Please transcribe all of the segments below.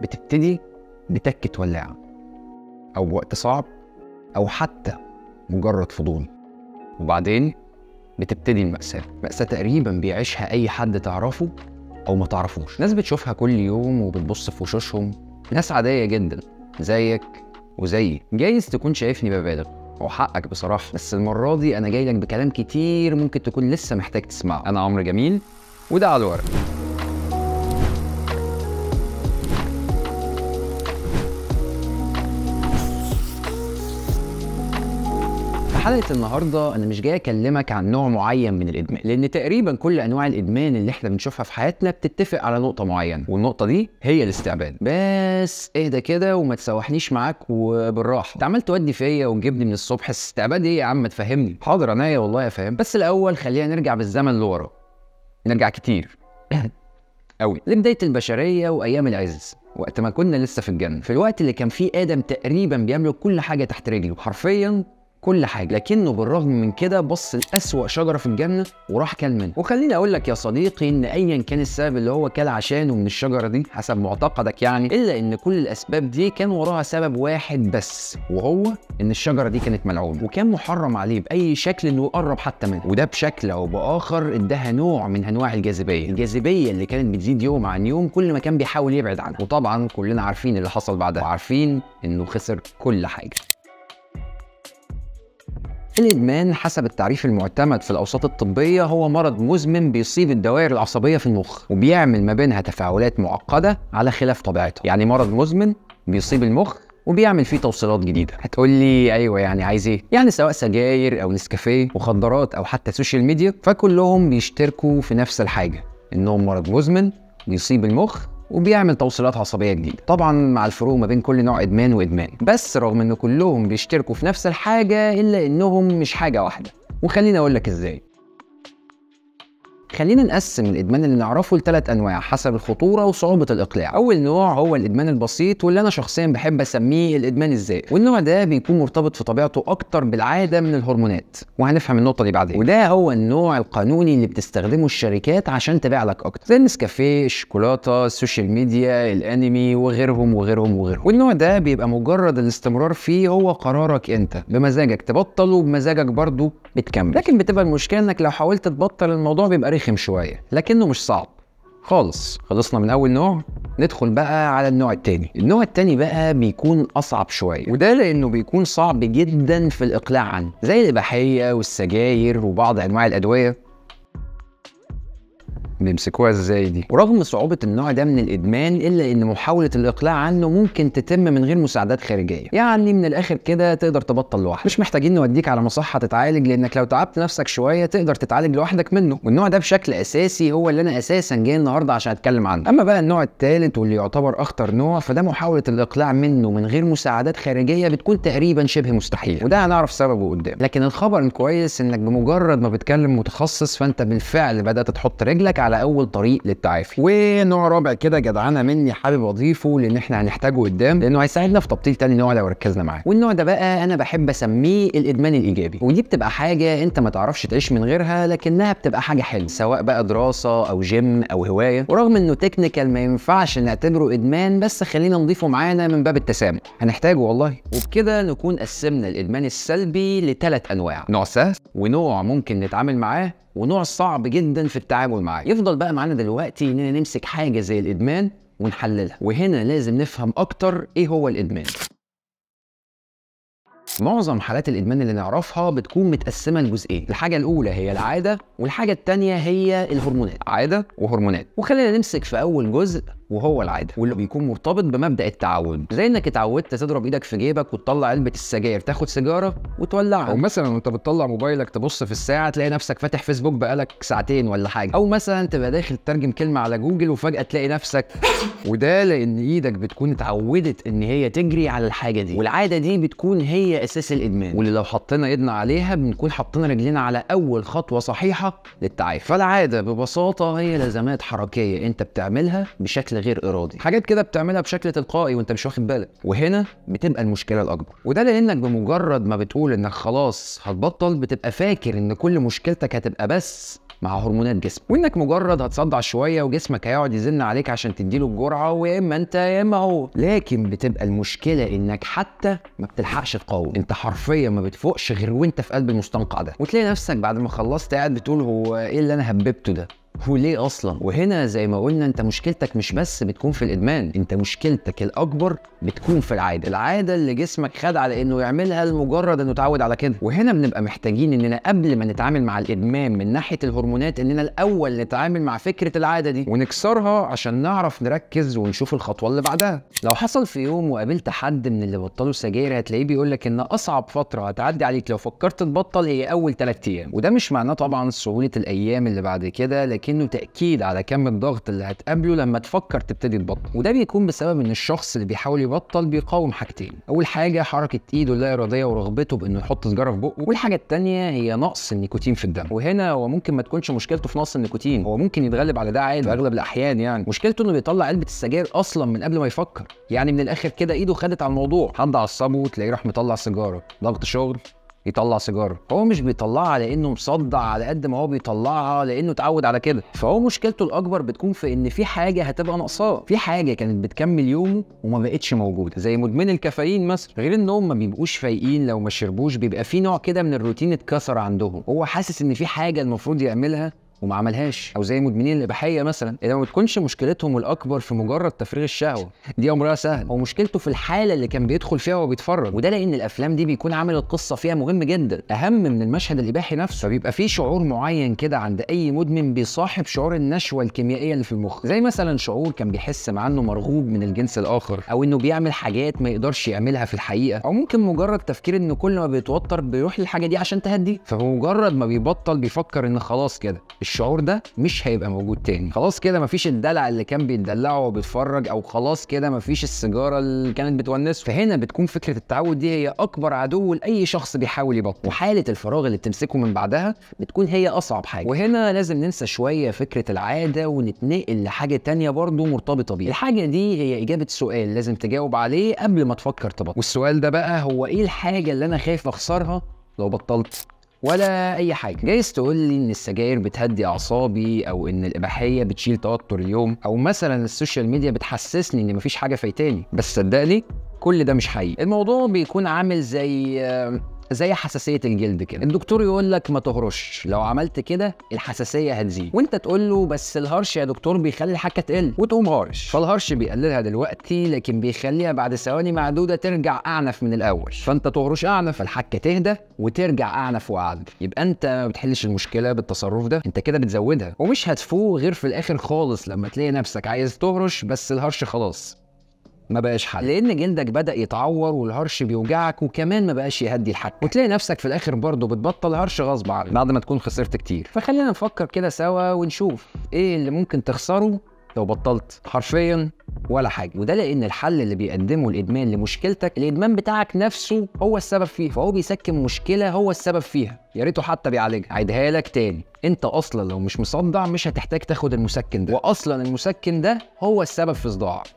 بتبتدي بتكة ولاعة أو وقت صعب أو حتى مجرد فضول، وبعدين بتبتدي المأساة. مأساة تقريبا بيعيشها أي حد تعرفه أو ما تعرفوش. ناس بتشوفها كل يوم وبتبص في وشوشهم، ناس عادية جدا زيك وزيي. جايز تكون شايفني ببالغ وحقك بصراحة، بس المرة دي أنا جاي لك بكلام كتير ممكن تكون لسه محتاج تسمعه. أنا عمرو جميل وده على الورق. في حلقة النهاردة أنا مش جاي أكلمك عن نوع معين من الإدمان، لأن تقريبا كل أنواع الإدمان اللي إحنا بنشوفها في حياتنا بتتفق على نقطة معينة، والنقطة دي هي الاستعباد. بس اهدى كده وما تسوحنيش معاك وبالراحة. أنت عمال تودي فيا وتجيبني من الصبح، استعباد إيه يا عم؟ تفهمني. حاضر عينيا والله أفهم، بس الأول خلينا نرجع بالزمن لورا، نرجع كتير قوي لبداية البشرية وأيام العز، وقت ما كنا لسه في الجنة، في الوقت اللي كان فيه آدم تقريبا بيملك كل حاجة تحت رجله، حرفيا كل حاجة. لكنه بالرغم من كده بص لأسوأ شجرة في الجنة وراح كل منها. وخليني أقول لك يا صديقي إن أيا كان السبب اللي هو كل عشانه من الشجرة دي حسب معتقدك يعني، إلا إن كل الأسباب دي كان وراها سبب واحد بس، وهو إن الشجرة دي كانت ملعونة، وكان محرم عليه بأي شكل إنه يقرب حتى منها. وده بشكل أو بآخر إداها نوع من أنواع الجاذبية اللي كانت بتزيد يوم عن يوم كل ما كان بيحاول يبعد عنها. وطبعا كلنا عارفين اللي حصل بعدها، وعارفين إنه خسر كل حاجة. الإدمان حسب التعريف المعتمد في الأوساط الطبية هو مرض مزمن بيصيب الدوائر العصبية في المخ، وبيعمل ما بينها تفاعلات معقدة على خلاف طبيعتها. يعني مرض مزمن بيصيب المخ وبيعمل فيه توصيلات جديدة. هتقول لي أيوة، يعني عايز إيه؟ يعني سواء سجاير أو نسكافيه، مخدرات أو حتى سوشيال ميديا، فكلهم بيشتركوا في نفس الحاجة، إنهم مرض مزمن بيصيب المخ وبيعمل توصيلات عصبية جديدة. طبعا مع الفروق ما بين كل نوع إدمان وإدمان، بس رغم إن كلهم بيشتركوا في نفس الحاجة إلا إنهم مش حاجة واحدة. وخليني أقول لك إزاي. خلينا نقسم الإدمان اللي نعرفه ل3 أنواع حسب الخطورة وصعوبة الإقلاع. أول نوع هو الإدمان البسيط، واللي أنا شخصيا بحب أسميه الإدمان الزائف، والنوع ده بيكون مرتبط في طبيعته أكتر بالعادة من الهرمونات، وهنفهم النقطة دي بعدين. وده هو النوع القانوني اللي بتستخدمه الشركات عشان تبيع لك أكتر، زي النسكافيه، الشوكولاتة، السوشيال ميديا، الأنمي وغيرهم وغيرهم وغيرهم. والنوع ده بيبقى مجرد الاستمرار فيه هو قرارك أنت، بمزاجك تبطل وبمزاجك برضو بتكمل. لكن بتبقى المشكلة إنك لو حاولت تبطل الموضوع بيبقى رخم شوية، لكنه مش صعب خالص. خلصنا من أول نوع، ندخل بقى على النوع التاني. النوع التاني بقى بيكون أصعب شوية، وده لأنه بيكون صعب جدا في الإقلاع عنه، زي الإباحية والسجاير وبعض أنواع الأدوية. بيمسكوها ازاي دي؟ ورغم صعوبة النوع ده من الإدمان إلا إن محاولة الإقلاع عنه ممكن تتم من غير مساعدات خارجية. يعني من الآخر كده تقدر تبطل لوحدك، مش محتاجين نوديك على مصحة تتعالج، لأنك لو تعبت نفسك شوية تقدر تتعالج لوحدك منه. والنوع ده بشكل أساسي هو اللي أنا أساسا جاي النهاردة عشان أتكلم عنه. أما بقى النوع الثالث واللي يعتبر أخطر نوع، فده محاولة الإقلاع منه من غير مساعدات خارجية بتكون تقريبا شبه مستحيل، وده هنعرف سببه قدام. لكن الخبر الكويس إنك بمجرد ما بتكلم متخصص فأنت بالفعل بدأت تحط رجلك على أول طريق للتعافي. ونوع رابع كده جدعانه مني حابب اضيفه لان احنا هنحتاجه قدام، لانه هيساعدنا في تبطيل تاني نوع لو ركزنا معاه. والنوع ده بقى انا بحب اسميه الادمان الايجابي، ودي بتبقى حاجه انت ما تعرفش تعيش من غيرها، لكنها بتبقى حاجه حلوه، سواء بقى دراسه او جيم او هوايه. ورغم انه تكنيكال ما ينفعش نعتبره ادمان، بس خلينا نضيفه معانا من باب التسامح، هنحتاجه والله. وبكده نكون قسمنا الادمان السلبي ل3 انواع: نوع سهل، ونوع ممكن نتعامل معاه، ونوع صعب جدا في التعامل معاه. يفضل بقى معانا دلوقتي اننا نمسك حاجه زي الادمان ونحللها، وهنا لازم نفهم اكتر ايه هو الادمان. معظم حالات الادمان اللي نعرفها بتكون متقسمه لجزئين، الحاجه الاولى هي العاده، والحاجه الثانيه هي الهرمونات. عاده وهرمونات. وخلينا نمسك في اول جزء وهو العاده، واللي بيكون مرتبط بمبدا التعود، زي انك اتعودت تضرب ايدك في جيبك وتطلع علبه السجاير، تاخد سيجاره وتولعها، او مثلا وانت بتطلع موبايلك تبص في الساعه تلاقي نفسك فاتح فيسبوك بقالك ساعتين ولا حاجه، او مثلا تبقى داخل تترجم كلمه على جوجل وفجاه تلاقي نفسك وده لان ايدك بتكون اتعودت ان هي تجري على الحاجه دي، والعاده دي بتكون هي اساس الادمان، واللي لو حطينا ايدنا عليها بنكون حطينا رجلينا على اول خطوه صحيحه للتعافي. فالعاده ببساطه هي لازمات حركيه انت بتعملها بشكل غير ارادي، حاجات كده بتعملها بشكل تلقائي وانت مش واخد بالك، وهنا بتبقى المشكله الاكبر. وده لانك بمجرد ما بتقول انك خلاص هتبطل، بتبقى فاكر ان كل مشكلتك هتبقى بس مع هرمونات جسمك، وانك مجرد هتصدع شويه وجسمك هيقعد يزن عليك عشان تديله الجرعه، ويا اما انت يا اما هو. لكن بتبقى المشكله انك حتى ما بتلحقش تقاوم، انت حرفيا ما بتفوقش غير وانت في قلب المستنقع ده، وتلاقي نفسك بعد ما خلصت قاعد بتقول هو ايه اللي انا هببته ده، هو ليه اصلا؟ وهنا زي ما قلنا انت مشكلتك مش بس بتكون في الادمان، انت مشكلتك الاكبر بتكون في العاده اللي جسمك خد على انه يعملها لمجرد انه اتعود على كده. وهنا بنبقى محتاجين اننا قبل ما نتعامل مع الادمان من ناحيه الهرمونات، اننا الاول نتعامل مع فكره العاده دي ونكسرها عشان نعرف نركز ونشوف الخطوه اللي بعدها. لو حصل في يوم وقابلت حد من اللي بطلوا سجاير، هتلاقيه بيقول لك ان اصعب فتره هتعدي عليك لو فكرت تبطل هي اول 3 ايام، وده مش معناه طبعا سهوله الايام اللي بعد كده، لكنه تاكيد على كم الضغط اللي هتقابله لما تفكر تبتدي تبطل. وده بيكون بسبب ان الشخص اللي بيحاول يبطل بيقاوم حاجتين، اول حاجه حركه ايده اللا اراديه ورغبته بانه يحط سيجاره في بقه، والحاجه الثانيه هي نقص النيكوتين في الدم. وهنا هو ممكن ما تكونش مشكلته في نقص النيكوتين، هو ممكن يتغلب على ده عادي في اغلب الاحيان، يعني مشكلته انه بيطلع علبه السجاير اصلا من قبل ما يفكر. يعني من الاخر كده ايده خدت على الموضوع، حد عصبه تلاقيه راح مطلع سيجاره، ضغط شغل يطلع سيجاره. هو مش بيطلعها على انه مصدع على قد ما هو بيطلعها لانه اتعود على كده. فهو مشكلته الاكبر بتكون في ان في حاجه هتبقى ناقصاه، في حاجه كانت بتكمل يومه وما بقتش موجوده، زي مدمن الكافيين مثلا. غير انهم ما بيبقوش فايقين لو ما شربوش، بيبقى في نوع كده من الروتين اتكسر عندهم، هو حاسس ان في حاجه المفروض يعملها وما عملهاش. او زي مدمنين الاباحيه مثلا، اللي ما بتكونش مشكلتهم الاكبر في مجرد تفريغ الشهوه، دي امرها سهل، هو مشكلته في الحاله اللي كان بيدخل فيها وهو بيتفرج. وده لان الافلام دي بيكون عامل القصه فيها مهم جدا، اهم من المشهد الاباحي نفسه. فبيبقى في شعور معين كده عند اي مدمن بيصاحب شعور النشوه الكيميائيه اللي في المخ، زي مثلا شعور كان بيحس مع انه مرغوب من الجنس الاخر، او انه بيعمل حاجات ما يقدرش يعملها في الحقيقه، او ممكن مجرد تفكير انه كل ما بيتوتر بيروح للحاجه دي عشان تهديه. فبمجرد ما بيبطل بيفكر ان خلاص كده الشعور ده مش هيبقى موجود تاني، خلاص كده مفيش الدلع اللي كان بيتدلعه وهو بيتفرج، او خلاص كده مفيش السيجاره اللي كانت بتونسه. فهنا بتكون فكره التعود دي هي اكبر عدو لاي شخص بيحاول يبطل، وحاله الفراغ اللي بتمسكه من بعدها بتكون هي اصعب حاجه. وهنا لازم ننسى شويه فكره العاده ونتنقل لحاجه تانية برضه مرتبطه بيها. الحاجه دي هي اجابه سؤال لازم تجاوب عليه قبل ما تفكر تبطل، والسؤال ده بقى هو ايه الحاجه اللي انا خايف اخسرها لو بطلت؟ ولا اي حاجه. جايز تقول لي ان السجاير بتهدي اعصابي، او ان الاباحيه بتشيل توتر اليوم، او مثلا السوشيال ميديا بتحسسني ان مفيش حاجه فايتاني. بس صدقني كل ده مش حقيقي. الموضوع بيكون عامل زي حساسيه الجلد كده، الدكتور يقول لك ما تهرش، لو عملت كده الحساسيه هتزيد، وانت تقول له بس الهرش يا دكتور بيخلي الحكه تقل، وتقوم هارش. فالهرش بيقللها دلوقتي، لكن بيخليها بعد ثواني معدوده ترجع اعنف من الاول، فانت تهرش اعنف فالحكه تهدى وترجع اعنف واعلى. يبقى انت ما بتحلش المشكله بالتصرف ده، انت كده بتزودها، ومش هتفوق غير في الاخر خالص لما تلاقي نفسك عايز تهرش بس الهرش خلاص ما بقاش حل، لان جلدك بدأ يتعور والهرش بيوجعك، وكمان ما بقاش يهدي الحك، وتلاقي نفسك في الاخر برضه بتبطل هرش غصب عنك بعد ما تكون خسرت كتير. فخلينا نفكر كده سوا ونشوف ايه اللي ممكن تخسره لو بطلت. حرفيا ولا حاجه، وده لان الحل اللي بيقدمه الادمان لمشكلتك، الادمان بتاعك نفسه هو السبب فيه، فهو بيسكن مشكله هو السبب فيها، يا ريته حتى بيعالجها. عيدها لك تاني، انت اصلا لو مش مصدع مش هتحتاج تاخد المسكن ده، واصلا المسكن ده هو السبب في صداعك.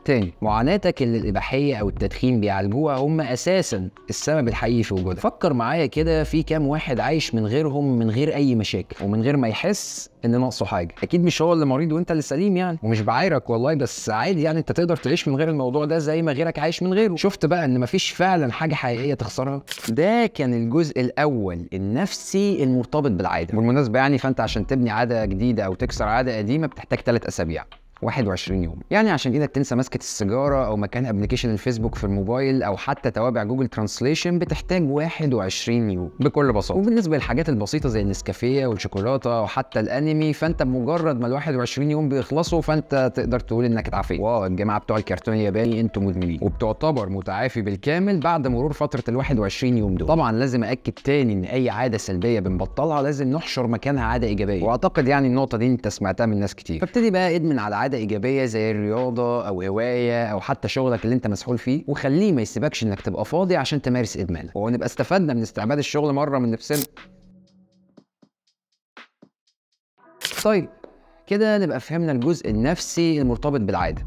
تاني، معاناتك اللي الإباحية أو التدخين بيعالجوها هم أساساً السبب الحقيقي في وجودك. فكر معايا كده في كام واحد عايش من غيرهم من غير أي مشاكل، ومن غير ما يحس إن ناقصه حاجة. أكيد مش هو اللي مريض وأنت اللي سليم يعني، ومش بعايرك والله، بس عادي يعني أنت تقدر تعيش من غير الموضوع ده زي ما غيرك عايش من غيره. شفت بقى إن مفيش فعلاً حاجة حقيقية تخسرها؟ ده كان الجزء الأول النفسي المرتبط بالعادة. بالمناسبة يعني فأنت عشان تبني عادة جديدة أو تكسر عادة قديمة بتحتاج 3 أسابيع، 21 يوم. يعني عشان ايدك تنسى مسكه السيجاره او مكان ابلكيشن الفيسبوك في الموبايل او حتى توابع جوجل ترانسليشن بتحتاج 21 يوم بكل بساطه. وبالنسبه للحاجات البسيطه زي النسكافيه والشوكولاته وحتى الانمي، فانت بمجرد ما ال 21 يوم بيخلصوا فانت تقدر تقول انك اتعافيت. واو، الجماعه بتوع الكرتون الياباني انتوا مدمنين، وبتعتبر متعافي بالكامل بعد مرور فتره ال 21 يوم دول. طبعا لازم اكد تاني ان اي عاده سلبيه بنبطلها لازم نحشر مكانها عاده ايجابيه، واعتقد يعني النقطه دي انت سمعتها من ناس كتير. فابتدي بقى ادمن على عاده ايجابيه زي الرياضه او هوايه او حتى شغلك اللي انت مسحول فيه، وخليه ما يسيبكش انك تبقى فاضي عشان تمارس ادمانك، ونبقى استفدنا من استعباد الشغل مره من نفسنا. طيب كده نبقى فهمنا الجزء النفسي المرتبط بالعاده،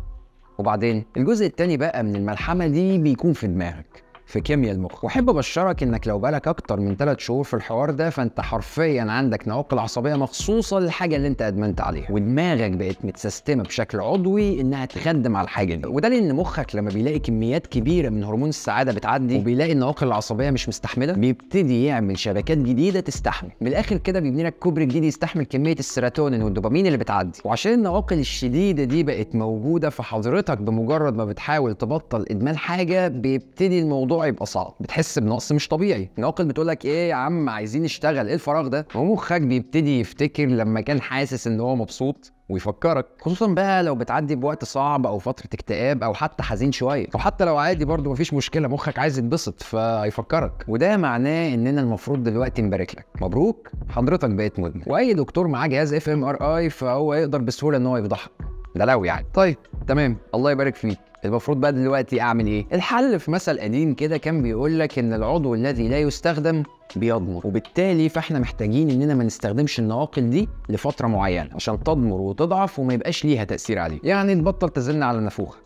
وبعدين الجزء التاني بقى من الملحمه دي بيكون في دماغك، في كيمياء المخ. واحب ابشرك انك لو بقالك اكتر من 3 شهور في الحوار ده فانت حرفيا عندك نواقل عصبيه مخصوصه للحاجه اللي انت ادمنت عليها، ودماغك بقت متسيستمه بشكل عضوي انها تخدم على الحاجه دي. وده لان مخك لما بيلاقي كميات كبيره من هرمون السعاده بتعدي وبيلاقي النواقل العصبيه مش مستحمله، بيبتدي يعمل شبكات جديده تستحمل. من الاخر كده بيبني لك كوبري جديد يستحمل كميه السيروتونين والدوبامين اللي بتعدي. وعشان النواقل الشديده دي بقت موجوده فحضرتك بمجرد ما بتحاول تبطل ادمان حاجه بيبتدي الموضوع يبقى صعب، بتحس بنقص مش طبيعي. النواقل بتقول لك ايه يا عم عايزين نشتغل، ايه الفراغ ده؟ ومخك بيبتدي يفتكر لما كان حاسس ان هو مبسوط ويفكرك، خصوصا بقى لو بتعدي بوقت صعب او فتره اكتئاب او حتى حزين شويه، او حتى لو عادي برضه مفيش مشكله، مخك عايز يتبسط فيفكرك. وده معناه اننا المفروض دلوقتي نبارك لك، مبروك حضرتك بقيت مدمن. واي دكتور معاه جهاز FMRI فهو يقدر بسهوله ان هو يفضحك، ده لو يعني. طيب تمام، الله يبارك فيك. المفروض بقى دلوقتي اعمل ايه؟ الحل في مثل قديم كده كان بيقول لك ان العضو الذي لا يستخدم بيضمر، وبالتالي فاحنا محتاجين اننا ما نستخدمش النواقل دي لفتره معينه عشان تضمر وتضعف وما يبقاش ليها تاثير عليك، يعني تبطل تزن على نافوخك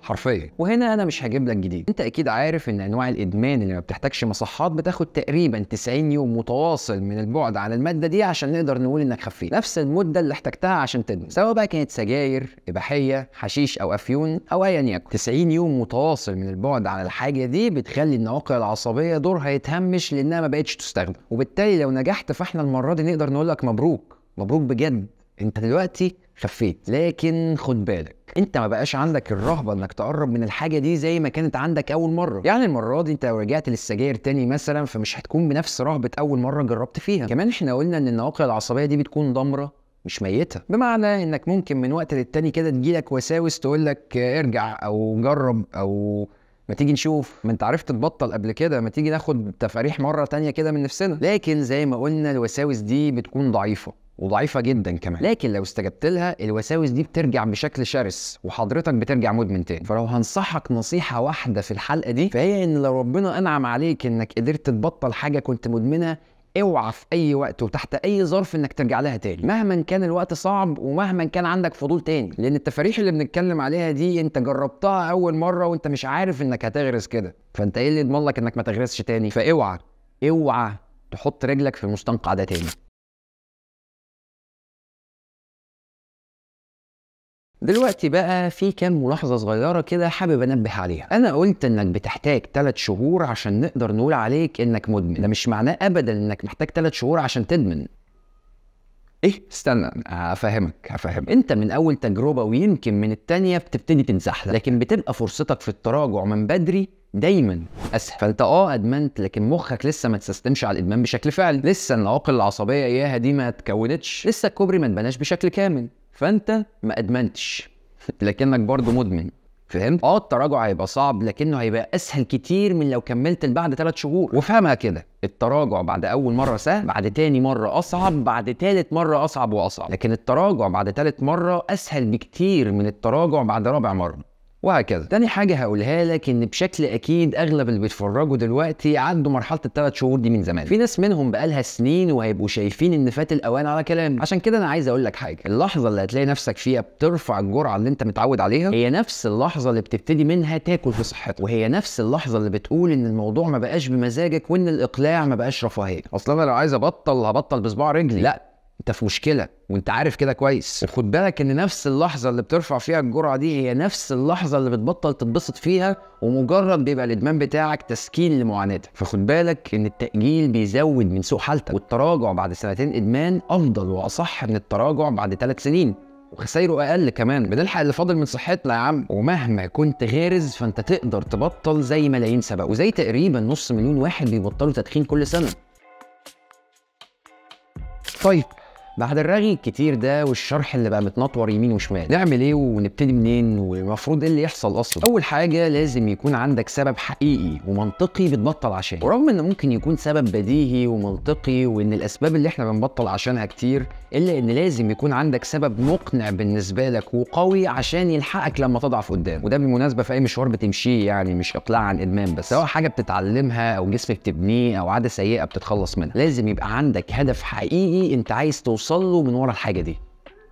حرفيا. وهنا انا مش هجيب لك جديد، انت اكيد عارف ان انواع الادمان اللي ما بتحتاجش مصحات بتاخد تقريبا 90 يوم متواصل من البعد عن الماده دي عشان نقدر نقول انك خفيت، نفس المده اللي احتجتها عشان تدمن، سواء بقى كانت سجاير، اباحيه، حشيش او افيون او ايا يكن. 90 يوم متواصل من البعد عن الحاجه دي بتخلي النواقل العصبيه دورها يتهمش لانها ما بقتش تستخدم، وبالتالي لو نجحت فاحنا المره دي نقدر نقول لك مبروك، مبروك بجد، انت دلوقتي خفيت. لكن خد بالك، انت ما بقاش عندك الرغبه انك تقرب من الحاجه دي زي ما كانت عندك اول مره. يعني المره دي انت لو رجعت للسجاير تاني مثلا فمش هتكون بنفس رغبه اول مره جربت فيها. كمان احنا قلنا ان النواقل العصبيه دي بتكون ضمره مش ميته، بمعنى انك ممكن من وقت للتاني كده تجيلك وساوس تقول لك ارجع او جرب او ما تيجي نشوف، ما انت عرفت تبطل قبل كده، ما تيجي ناخد تفاريح مره تانية كده من نفسنا. لكن زي ما قلنا الوساوس دي بتكون ضعيفه وضعيفه جدا كمان، لكن لو استجبت لها الوساوس دي بترجع بشكل شرس وحضرتك بترجع مدمن تاني. فلو هنصحك نصيحه واحده في الحلقه دي فهي ان لو ربنا انعم عليك انك قدرت تبطل حاجه كنت مدمنها، اوعى في اي وقت وتحت اي ظرف انك ترجع لها تاني، مهما كان الوقت صعب ومهما كان عندك فضول تاني. لان التفاريح اللي بنتكلم عليها دي انت جربتها اول مره وانت مش عارف انك هتغرس كده، فانت ايه اللي يضمن لك انك ما تغرسش تاني؟ فاوعى اوعى تحط رجلك في المستنقع ده تاني. دلوقتي بقى في كام ملاحظة صغيرة كده حابب انبه عليها. انا قلت انك بتحتاج 3 شهور عشان نقدر نقول عليك انك مدمن، ده مش معناه ابدا انك محتاج 3 شهور عشان تدمن. ايه استنى هفهمك. انت من اول تجربة ويمكن من التانية بتبتدي تنزحلق، لكن بتبقى فرصتك في التراجع من بدري دايما اسهل. فانت ادمنت لكن مخك لسه ما تسيستمش على الادمان بشكل فعلي، لسه النواقل العصبيه اياها دي ما اتكونتش، لسه الكوبري ما اتبناش بشكل كامل، فانت ما ادمنتش لكنك برضه مدمن. فهمت؟ التراجع هيبقى صعب لكنه هيبقى اسهل كتير من لو كملت بعد 3 شهور. وفهمها كده، التراجع بعد اول مره سهل، بعد تاني مره اصعب، بعد تالت مره اصعب واصعب، لكن التراجع بعد تالت مره اسهل بكتير من التراجع بعد رابع مره، وهكذا. تاني حاجة هقولها لك ان بشكل اكيد اغلب اللي بيتفرجوا دلوقتي عدوا مرحلة ال3 شهور دي من زمان، في ناس منهم بقالها سنين وهيبقوا شايفين ان فات الاوان على كلام. عشان كده انا عايز اقول لك حاجة، اللحظة اللي هتلاقي نفسك فيها بترفع الجرعة اللي انت متعود عليها هي نفس اللحظة اللي بتبتدي منها تاكل في صحتك، وهي نفس اللحظة اللي بتقول ان الموضوع ما بقاش بمزاجك وان الاقلاع ما بقاش رفاهية. اصلا انا لو عايز ابطل هبطل بصباع رجلي، لا، انت في مشكله وانت عارف كده كويس. وخد بالك ان نفس اللحظه اللي بترفع فيها الجرعه دي هي نفس اللحظه اللي بتبطل تتبسط فيها، ومجرد بيبقى الادمان بتاعك تسكين لمعاناتك. فخد بالك ان التاجيل بيزود من سوء حالتك، والتراجع بعد 2 ادمان افضل واصح من التراجع بعد 3 سنين، وخسايره اقل كمان. بنلحق اللي فاضل من صحتنا يا عم. ومهما كنت غارز فانت تقدر تبطل زي ملايين سبق، وزي تقريبا نص مليون واحد بيبطلوا تدخين كل سنه. طيب بعد الرغي الكتير ده والشرح اللي بقى متنطور يمين وشمال، نعمل ايه ونبتدي منين والمفروض ايه اللي يحصل اصلا؟ اول حاجه لازم يكون عندك سبب حقيقي ومنطقي بتبطل عشان، ورغم ان ممكن يكون سبب بديهي ومنطقي وان الاسباب اللي احنا بنبطل عشانها كتير، الا ان لازم يكون عندك سبب مقنع بالنسبه لك وقوي عشان يلحقك لما تضعف قدام. وده بالمناسبه في اي مشوار بتمشيه، يعني مش اقلاع عن ادمان بس، سواء حاجه بتتعلمها او جسمك بتبنيه او عاده سيئه بتتخلص منها، لازم يبقى عندك هدف حقيقي انت عايز توصل له من ورا الحاجه دي.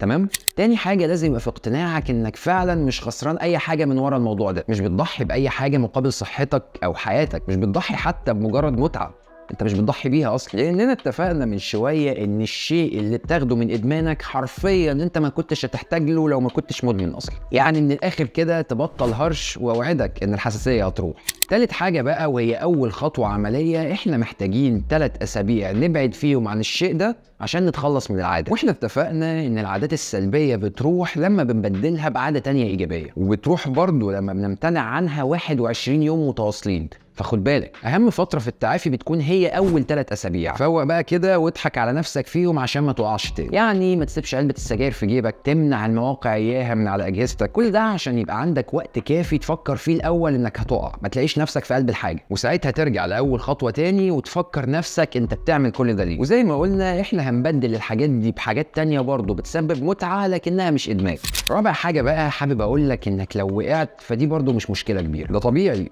تمام. تاني حاجه لازم يبقى في اقتناعك انك فعلا مش خسران اي حاجه من ورا الموضوع ده، مش بتضحي باي حاجه مقابل صحتك او حياتك، مش بتضحي حتى بمجرد متعه انت مش بتضحي بيها اصلا. لاننا اتفقنا من شويه ان الشيء اللي بتاخده من ادمانك حرفيا انت ما كنتش هتحتاج له لو ما كنتش مدمن اصلا. يعني من الاخر كده تبطل هرش، واوعدك ان الحساسيه هتروح. تالت حاجه بقى، وهي اول خطوه عمليه، احنا محتاجين 3 أسابيع نبعد فيهم عن الشيء ده عشان نتخلص من العاده. واحنا اتفقنا ان العادات السلبيه بتروح لما بنبدلها بعاده تانية ايجابيه، وبتروح برضو لما بنمتنع عنها 21 يوم متواصلين. فخد بالك، اهم فتره في التعافي بتكون هي اول 3 أسابيع. فوق بقى كده واضحك على نفسك فيهم عشان ما تقعش تاني. يعني ما تسيبش علبه السجاير في جيبك، تمنع المواقع اياها من على اجهزتك، كل ده عشان يبقى عندك وقت كافي تفكر فيه الاول انك هتقع، ما تلاقيش نفسك في قلب الحاجه، وساعتها ترجع لاول خطوه تاني وتفكر نفسك انت بتعمل كل ده ليه. وزي ما قلنا احنا هنبدل الحاجات دي بحاجات تانية برضه بتسبب متعه لكنها مش ادمان. رابع حاجه بقى، حابب اقول لك انك لو وقعت فدي برضه مش مشكله كبيره، ده طبيعي.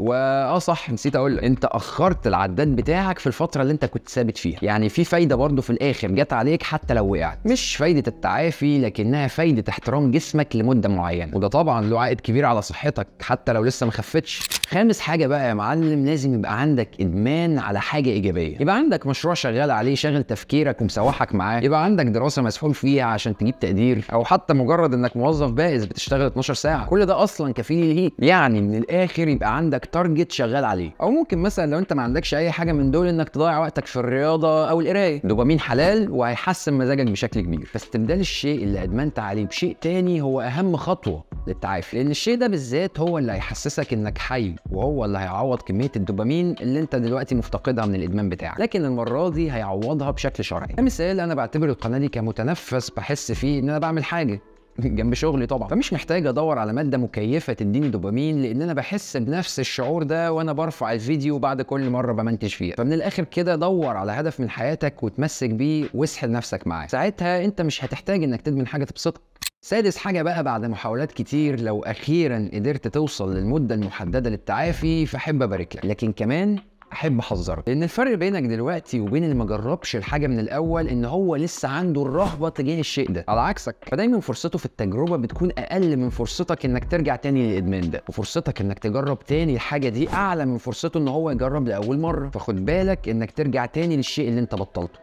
صح، نسيت اقول لك، انت اخرت العداد بتاعك في الفتره اللي انت كنت ثابت فيها. يعني في فايده برضه في الاخر جت عليك حتى لو وقعت، مش فايده التعافي لكنها فايده احترام جسمك لمده معينه، وده طبعا له عائد كبير على صحتك حتى لو لسه ما خفتش. خامس حاجه بقى يا معلم، لازم يبقى عندك ادمان على حاجه ايجابيه، يبقى عندك مشروع شغال عليه شاغل تفكيرك ومسوحك معاه، يبقى عندك دراسه مسحول فيها عشان تجيب تقدير، او حتى مجرد انك موظف بائس بتشتغل 12 ساعه، كل ده اصلا كفيل يلهيك. يعني من الاخر يبقى عندك تارجت شغال عليه. او ممكن مثلا لو انت ما عندكش اي حاجه من دول انك تضيع وقتك في الرياضه او القرايه، دوبامين حلال وهيحسن مزاجك بشكل كبير. فاستبدال الشيء اللي ادمنت عليه بشيء تاني هو اهم خطوه للتعافي، لان الشيء ده بالذات هو اللي هيحسسك انك حي، وهو اللي هيعوض كميه الدوبامين اللي انت دلوقتي مفتقدها من الادمان بتاعك، لكن المره دي هيعوضها بشكل شرعي. كمثال، انا بعتبر القناه دي كمتنفس بحس فيه ان انا بعمل حاجه جنب شغلي طبعا، فمش محتاج ادور على ماده مكيفه تديني دوبامين، لان انا بحس بنفس الشعور ده وانا برفع الفيديو بعد كل مره بمنتج فيها. فمن الاخر كده دور على هدف من حياتك وتمسك بيه واسحل نفسك معاه، ساعتها انت مش هتحتاج انك تدمن حاجه تبسطك. سادس حاجة بقى، بعد محاولات كتير لو أخيرا قدرت توصل للمدة المحددة للتعافي فأحب أبارك لك، لكن كمان احب احذرك، لان الفرق بينك دلوقتي وبين اللي ما جربش الحاجه من الاول ان هو لسه عنده الرغبه تجاه الشيء ده على عكسك، فدايما فرصته في التجربه بتكون اقل من فرصتك انك ترجع تاني للادمان ده، وفرصتك انك تجرب تاني الحاجه دي اعلى من فرصته ان هو يجرب لاول مره. فخد بالك انك ترجع تاني للشيء اللي انت بطلته.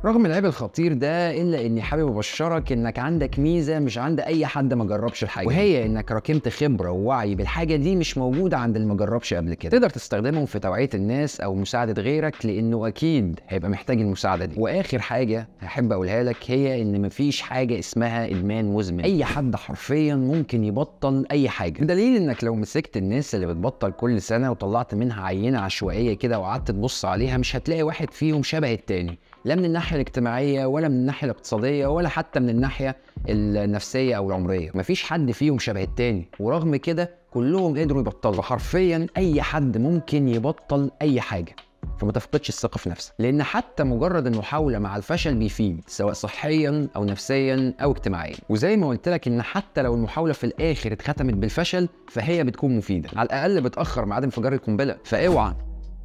رغم العيب الخطير ده الا اني حابب ابشرك انك عندك ميزه مش عند اي حد ما جربش الحاجه، وهي انك راكمت خبره ووعي بالحاجه دي مش موجوده عند اللي ما جربش قبل كده. تقدر تستخدمهم في توعيه الناس او مساعده غيرك، لانه اكيد هيبقى محتاج المساعده دي. واخر حاجه هحب اقولها لك هي ان مفيش حاجه اسمها ادمان مزمن، اي حد حرفيا ممكن يبطل اي حاجه، بدليل انك لو مسكت الناس اللي بتبطل كل سنه وطلعت منها عينه عشوائيه كده وقعدت تبص عليها مش هتلاقي واحد فيهم شبه التاني، لا من الناحيه الاجتماعيه ولا من الناحيه الاقتصاديه ولا حتى من الناحيه النفسيه او العمريه، مفيش حد فيهم شبه التاني. ورغم كده كلهم قدروا يبطلوا، حرفيا اي حد ممكن يبطل اي حاجه. فما تفقدش الثقه في نفسك، لان حتى مجرد المحاوله مع الفشل بيفيد، سواء صحيا او نفسيا او اجتماعيا. وزي ما قلت لك ان حتى لو المحاوله في الاخر اتختمت بالفشل فهي بتكون مفيده، على الاقل بتاخر ميعاد انفجار القنبله، فاوعى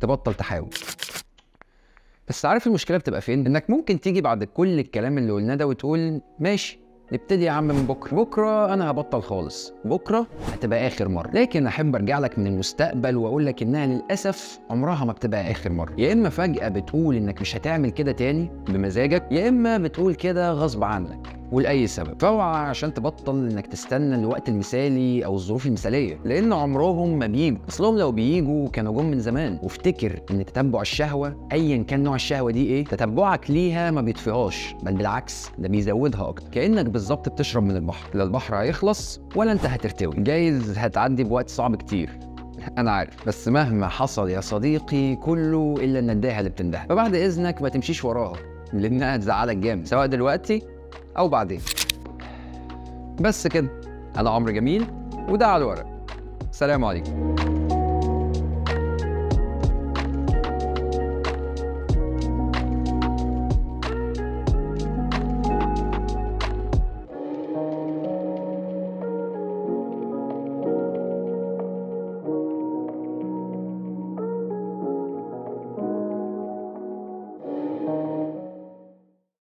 تبطل تحاول. بس عارف المشكله بتبقى فين؟ انك ممكن تيجي بعد كل الكلام اللي قلناه ده وتقول ماشي نبتدي يا عم من بكره انا هبطل خالص، بكره هتبقى اخر مره. لكن احب ارجع لك من المستقبل واقول لك انها للاسف عمرها ما بتبقى اخر مره. يا اما فجاه بتقول انك مش هتعمل كده تاني بمزاجك، يا اما بتقول كده غصب عنك ولاي سبب. فاوعى عشان تبطل انك تستنى الوقت المثالي او الظروف المثاليه، لان عمرهم ما بيجوا، اصلهم لو بيجوا كانوا جم من زمان. وافتكر ان تتبع الشهوه ايا كان نوع الشهوه دي ايه، تتبعك ليها ما بيطفيهاش، بل بالعكس ده بيزودها اكتر. كانك بالظبط بتشرب من البحر، لا البحر هيخلص ولا انت هترتوي، جايز هتعدي بوقت صعب كتير انا عارف، بس مهما حصل يا صديقي كله الا النداهه اللي بتندهها. فبعد اذنك ما تمشيش وراها لانها هتزعلك جامد، سواء دلوقتي او بعدين. بس كده، انا عمرو جميل وده على الورق. سلام عليكم.